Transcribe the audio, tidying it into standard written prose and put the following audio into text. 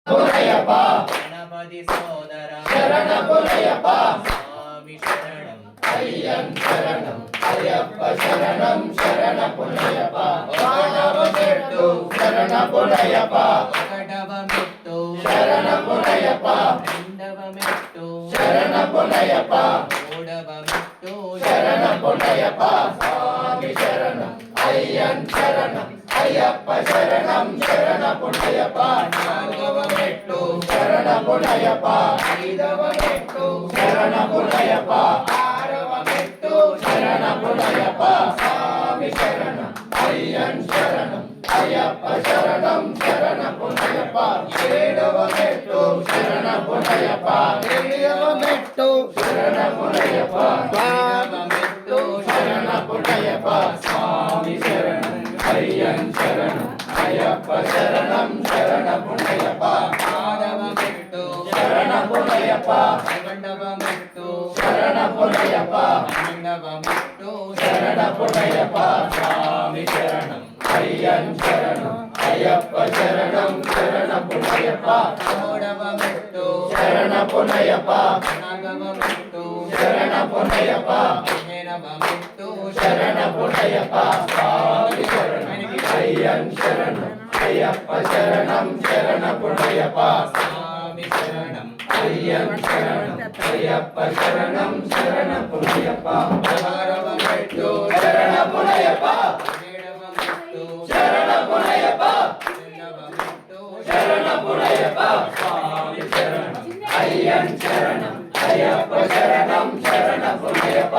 పునయప గణపతి సోదర శరణ పునయప స్వామి శరణం అయ్యన్ శరణం అయ్యప్ప శరణం శరణ పునయప మానవ చెట్టు శరణ పునయప ఒకటవ మెట్టు శరణ పునయప రెండవ మెట్టు శరణ పునయప మూడవ మెట్టు శరణ పునయప స్వామి శరణం అయ్యన్ శరణం అయ్యప్ప శరణం శరణ పునయప నాలుగవ మెట్టు శరణ పునయప ఐదవ మెట్టు శరణ పునయప ఆరవ మెట్టు శరణ పునయప స్వామి శరణం అయ్యన్ శరణం అయ్యప్ప శరణం శరణ పునయప ఏడవ మెట్టు శరణ పునయప ఎనిమిదవ మెట్టు శరణ పునయప ఎనిమిదవ మెట్టు శరణ పునయప స్వామి శరణం అయ్యన్ శరణం అయ్యప్ప శరణం శరణ పునయప ఆరవ మెట్టు శరణ పునయప పదకొండవ మెట్టు శరణ పునయప పన్నెండవ మెట్టు శరణ పునయప స్వామి శరణం అయ్యన్ శరణం అయ్యప్ప శరణం శరణ పునయప మూడవ మెట్టు శరణ పునయప నాలుగవ మెట్టు శరణ పునయప పదిహేనవ మెట్టు శరణ పునయప స్వామి శరణం అయ్యన్ శరణం అయ్యప్ప శరణం శరణ పునయప స్వామి శరణం అయ్యన్ శరణం అయ్యప్ప శరణం శరణ పునయప పదహారవ మెట్టు శరణ పునయప పదిహేడవ మెట్టు శరణ పునయప పన్నెండవ మెట్టు శరణ పునయప స్వామి శరణం అయ్యన్ శరణం అయ్యప్ప శరణం శరణ పునయప